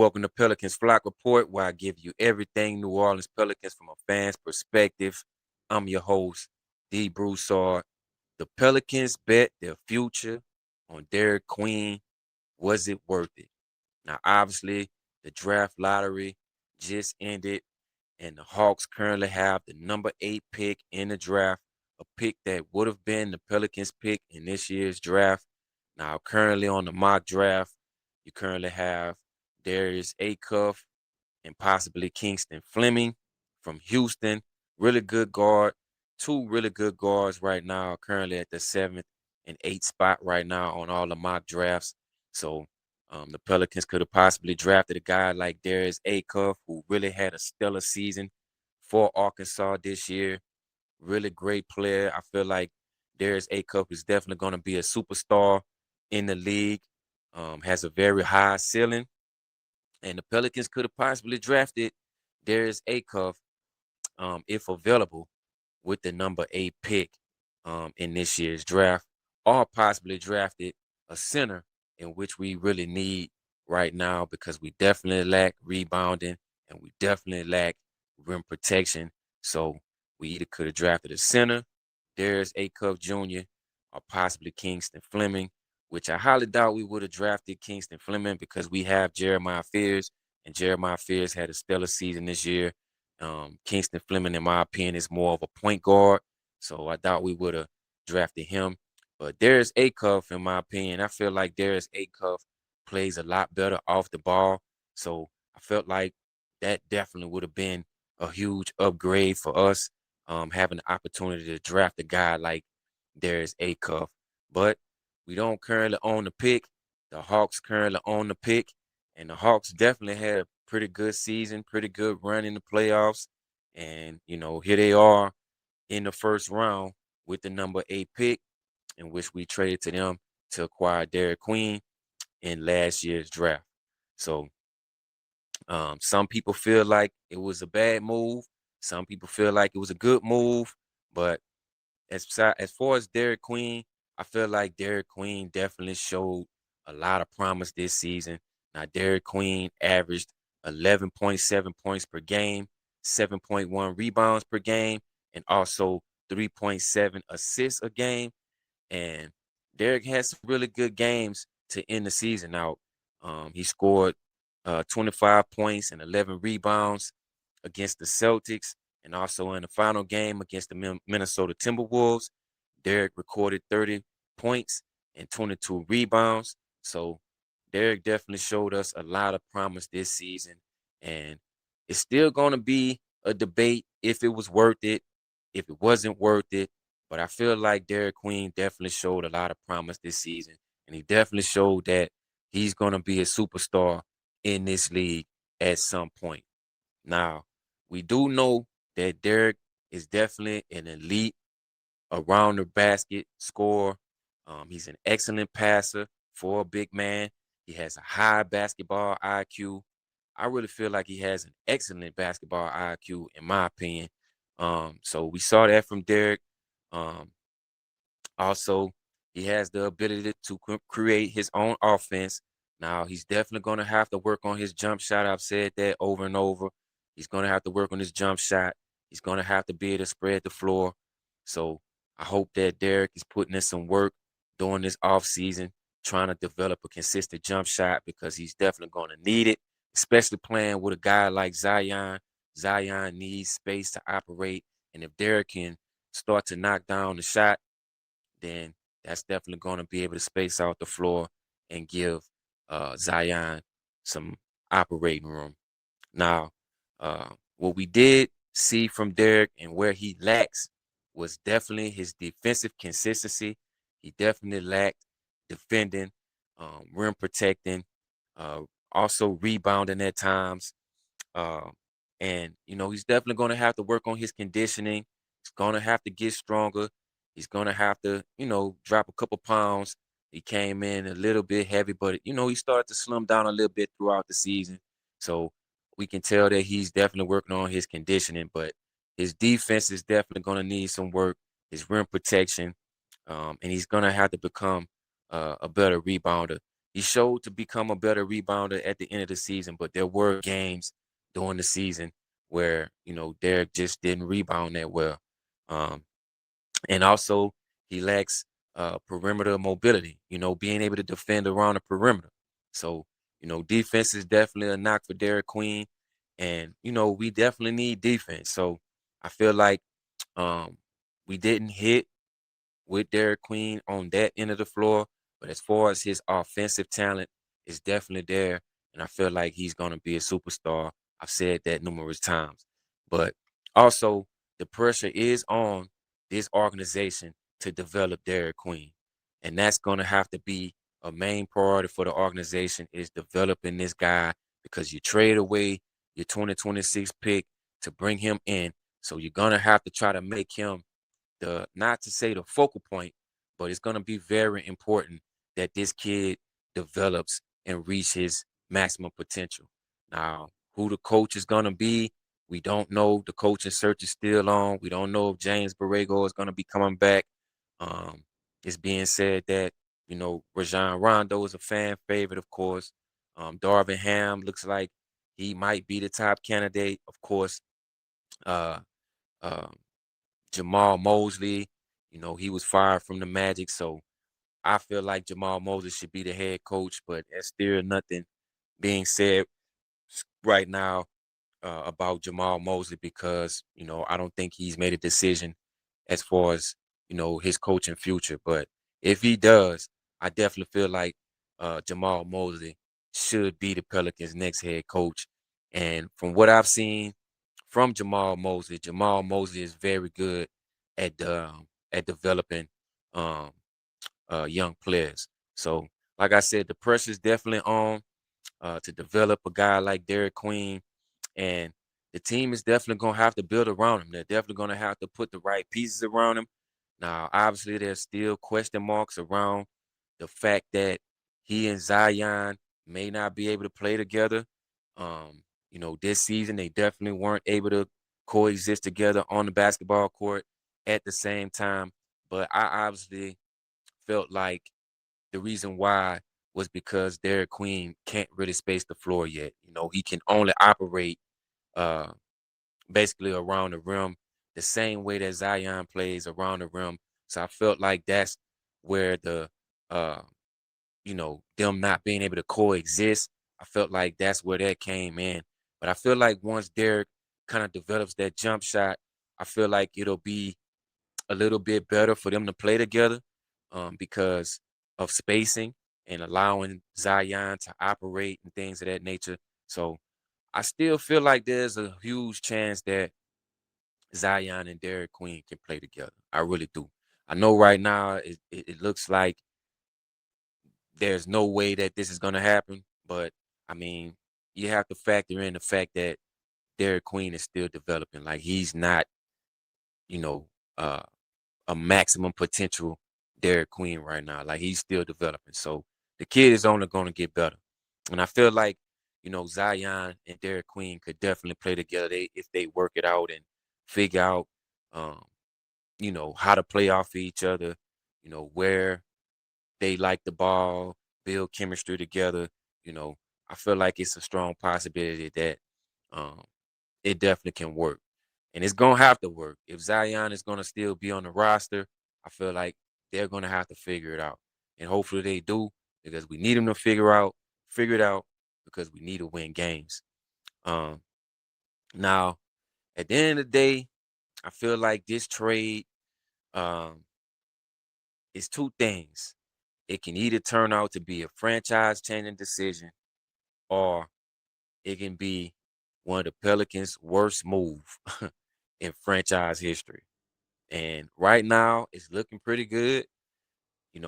welcome to Pelicans Flock Report, where I give you everything New Orleans Pelicans from a fan's perspective. I'm your host, D. Broussard. The Pelicans bet their future on Derik Queen. Was it worth it? Now, obviously, the draft lottery just ended, and the Hawks currently have the number 8 pick in the draft, a pick that would have been the Pelicans pick in this year's draft. Now, currently on the mock draft, you currently have Darius Acuff and possibly Kingston Fleming from Houston. Really good guard. Two really good guards right now, currently at the 7th and 8th spot right now on all the mock drafts. So the Pelicans could have possibly drafted a guy like Darius Acuff, who really had a stellar season for Arkansas this year. Really great player. I feel like Darius Acuff is definitely going to be a superstar in the league. Has a very high ceiling. And the Pelicans could have possibly drafted Darius Acuff, if available, with the number 8 pick in this year's draft, or possibly drafted a center, in which we really need right now because we definitely lack rebounding and we definitely lack rim protection. So we either could have drafted a center, Darius Acuff Jr., or possibly Kingston Fleming, which I highly doubt we would have drafted Kingston Fleming because we have Jeremiah Fears, and Jeremiah Fears had a stellar season this year. Kingston Fleming, in my opinion, is more of a point guard, so I doubt we would have drafted him. But Darius Acuff, in my opinion, I feel like Darius Acuff plays a lot better off the ball, so I felt like that definitely would have been a huge upgrade for us, having the opportunity to draft a guy like Darius Acuff. But we don't currently own the pick. The Hawks currently own the pick, and the Hawks definitely had a pretty good season, pretty good run in the playoffs. And, here they are in the first round with the number 8 pick, in which we traded to them to acquire Derik Queen in last year's draft. So some people feel like it was a bad move. Some people feel like it was a good move. But as far as Derik Queen, I feel like Derik Queen definitely showed a lot of promise this season. Now, Derik Queen averaged 11.7 points per game, 7.1 rebounds per game, and also 3.7 assists a game. And Derek had some really good games to end the season out. He scored 25 points and 11 rebounds against the Celtics, and also in the final game against the Minnesota Timberwolves. Derek recorded 30 points and 22 rebounds. So Derek definitely showed us a lot of promise this season. And it's still going to be a debate if it was worth it, if it wasn't worth it. But I feel like Derik Queen definitely showed a lot of promise this season. And he definitely showed that he's going to be a superstar in this league at some point. Now, we do know that Derek is definitely an elite around the basket scorer. He's an excellent passer for a big man. He has a high basketball IQ. I really feel like he has an excellent basketball IQ, in my opinion. So we saw that from Derek. Um, Also, he has the ability to create his own offense. Now, he's definitely going to have to work on his jump shot. I've said that over and over. He's going to have to work on his jump shot. He's going to have to be able to spread the floor. So I hope that Derek is putting in some work during this offseason, trying to develop a consistent jump shot because he's definitely going to need it, especially playing with a guy like Zion. Zion needs space to operate. And if Derek can start to knock down the shot, then that's definitely going to be able to space out the floor and give Zion some operating room. Now, what we did see from Derek and where he lacks was definitely his defensive consistency. He definitely lacked defending, rim protecting, uh, also rebounding at times. Uh, and, he's definitely going to have to work on his conditioning. He's going to have to get stronger. He's going to have to, drop a couple pounds. He came in a little bit heavy, but, he started to slim down a little bit throughout the season. So we can tell that he's definitely working on his conditioning, but his defense is definitely going to need some work, his rim protection, and he's going to have to become a better rebounder he showed to become a better rebounder at the end of the season, but there were games during the season where, Derek just didn't rebound that well. Um, and also, he lacks perimeter mobility, being able to defend around the perimeter. So, defense is definitely a knock for Derik Queen. And, we definitely need defense. So I feel like um, we didn't hit with Derik Queen on that end of the floor. But as far as his offensive talent is definitely there. And I feel like he's going to be a superstar. I've said that numerous times. But also, the pressure is on this organization to develop Derik Queen. And that's going to have to be a main priority for the organization is developing this guy because you trade away your 2026 pick to bring him in. So you're going to have to try to make him not to say the focal point, but it's going to be very important that this kid develops and reach his maximum potential. Now, who the coach is going to be, we don't know. The coaching search is still on. We don't know if James Borrego is going to be coming back. Um, it's being said that, Rajon Rondo is a fan favorite, of course. Darvin Ham looks like he might be the top candidate. Of course, uh, uh, Jamal Mosley, he was fired from the Magic, so I feel like Jamal Mosley should be the head coach, but there's still nothing being said right now about Jamal Mosley because, I don't think he's made a decision as far as, his coaching future. But if he does, I definitely feel like Jamal Mosley should be the Pelicans' next head coach. And from what I've seen from Jamal Mosley is very good at developing um, young players. So, like I said, the pressure is definitely on to develop a guy like Derik Queen, and the team is definitely going to have to build around him. They're definitely going to have to put the right pieces around him. Now, obviously, there's still question marks around the fact that he and Zion may not be able to play together. This season they definitely weren't able to coexist together on the basketball court at the same time. But I obviously felt like the reason why was because Derik Queen can't really space the floor yet. He can only operate uh, basically around the rim the same way that Zion plays around the rim. So I felt like that's where uh, them not being able to coexist, I felt like that's where that came in. But I feel like once Derek kind of develops that jump shot, I feel like it'll be a little bit better for them to play together because of spacing and allowing Zion to operate and things of that nature. So I still feel like there's a huge chance that Zion and Derik Queen can play together. I really do. I know right now it looks like there's no way that this is going to happen, but I mean, you have to factor in the fact that Derik Queen is still developing. Like he's not, you know, uh, a maximum potential Derik Queen right now. Like he's still developing. So the kid is only going to get better. And I feel like, Zion and Derik Queen could definitely play together if they work it out and figure out, um, how to play off each other, where they like the ball, build chemistry together. You know, I feel like it's a strong possibility that um, it definitely can work. And it's gonna have to work. If Zion is gonna still be on the roster, I feel like they're gonna have to figure it out. And hopefully they do, because we need them to figure it out because we need to win games. Um Now, at the end of the day, I feel like this trade um is two things. It can either turn out to be a franchise changing decision or it can be one of the Pelicans' worst move in franchise history. And right now, it's looking pretty good.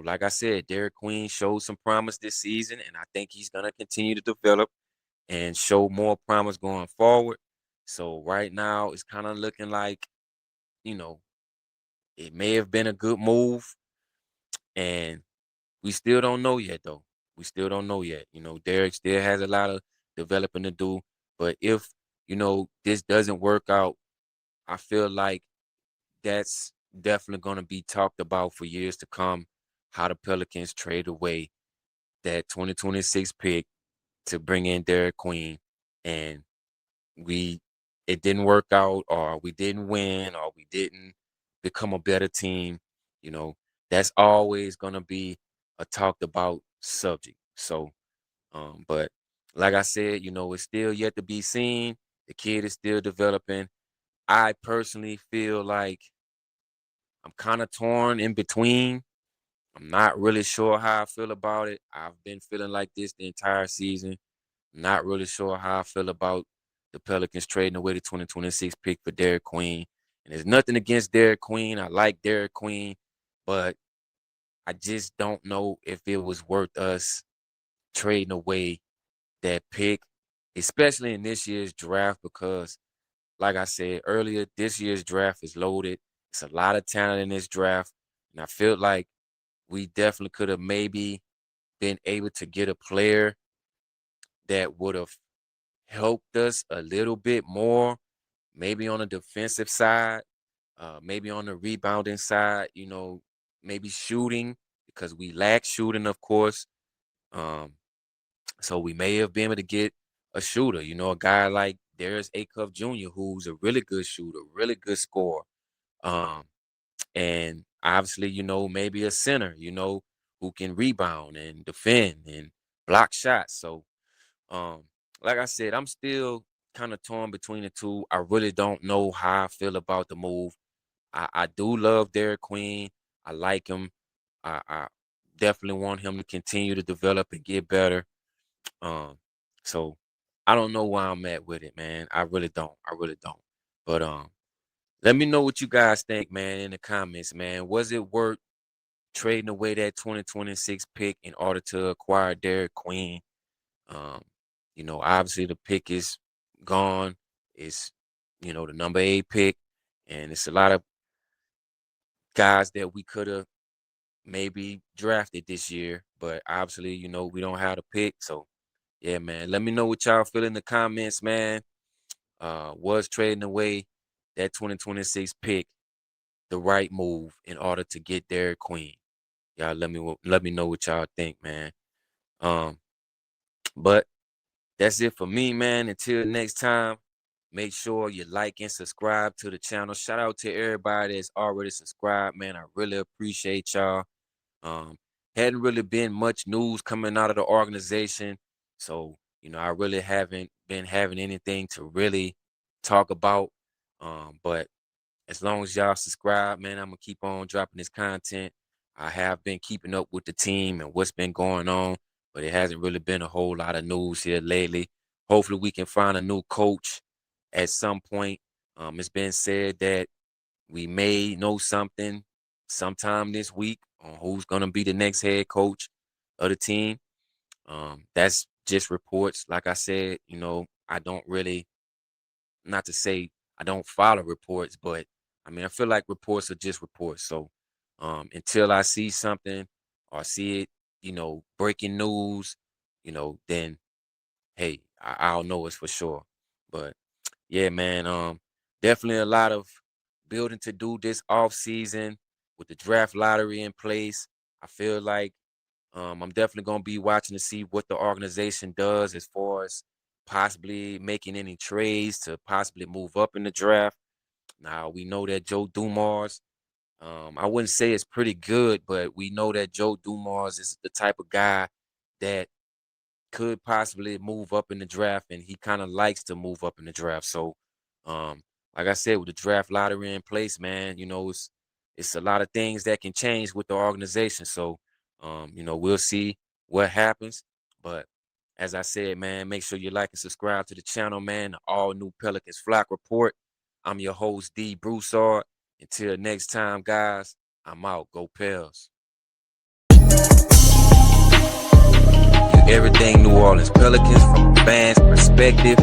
Like I said, Derik Queen showed some promise this season, and I think he's going to continue to develop and show more promise going forward. So right now, it's kind of looking like, you know, it may have been a good move, and we still don't know yet, though. We still don't know yet. Derek still has a lot of developing to do. But if, this doesn't work out, I feel like that's definitely going to be talked about for years to come. How the Pelicans trade away that 2026 pick to bring in Derik Queen, and we it didn't work out, or we didn't win, or we didn't become a better team, you know, that's always gonna be a talked about subject. So, but like I said, it's still yet to be seen. The kid is still developing. I personally feel like I'm kind of torn in between. I'm not really sure how I feel about it. I've been feeling like this the entire season. Not really sure how I feel about the Pelicans trading away the 2026 pick for Derik Queen. And there's nothing against Derik Queen. I like Derik Queen, but I just don't know if it was worth us trading away that pick, especially in this year's draft, because, like I said earlier, this year's draft is loaded. It's a lot of talent in this draft. And I feel like we definitely could have maybe been able to get a player that would have helped us a little bit more, maybe on the defensive side, maybe on the rebounding side, maybe shooting, because we lack shooting, of course. Um, so we may have been able to get a shooter, a guy like Darius Acuff Jr., who's a really good shooter, really good scorer. Um, and obviously, maybe a center, who can rebound and defend and block shots. So, um, like I said, I'm still kind of torn between the two. I really don't know how I feel about the move. I do love Derik Queen. I like him. I definitely want him to continue to develop and get better. Um, so I don't know where I'm at with it, man. I really don't. I really don't. But let me know what you guys think, man, in the comments, man. Was it worth trading away that 2026 pick in order to acquire Derik Queen? Um, obviously the pick is gone. It's, the number 8 pick, and it's a lot of guys that we could have maybe drafted this year, but obviously, we don't have the pick. So yeah, man. Let me know what y'all feel in the comments, man. Was trading away that 2026 pick the right move in order to get Derik Queen? Y'all let me know what y'all think, man. Um, but that's it for me, man. Until next time, make sure you like and subscribe to the channel. Shout out to everybody that's already subscribed, man. I really appreciate y'all. Um, hadn't really been much news coming out of the organization. So, I really haven't been having anything to really talk about. But as long as y'all subscribe, man, I'm gonna keep on dropping this content. I have been keeping up with the team and what's been going on, but it hasn't really been a whole lot of news here lately. Hopefully we can find a new coach at some point. It's been said that we may know something sometime this week on who's gonna be the next head coach of the team. That's just reports. Like I said, I don't really, not to say I don't follow reports, but I mean, I feel like reports are just reports. So until I see something or see it, breaking news, then hey, I'll know it's for sure. But yeah, man, definitely a lot of building to do this off season with the draft lottery in place. I feel like I'm definitely gonna be watching to see what the organization does as far as possibly making any trades to possibly move up in the draft. Now we know that Joe Dumars, I wouldn't say it's pretty good, but we know that Joe Dumars is the type of guy that could possibly move up in the draft, and he kind of likes to move up in the draft. So, like I said, with the draft lottery in place, man, it's a lot of things that can change with the organization. So, we'll see what happens. But as I said, man, make sure you like and subscribe to the channel, man. The all new Pelicans Flock Report. I'm your host, D. Broussard. Until next time, guys, I'm out. Go Pels. Everything New Orleans Pelicans from a fan's perspective.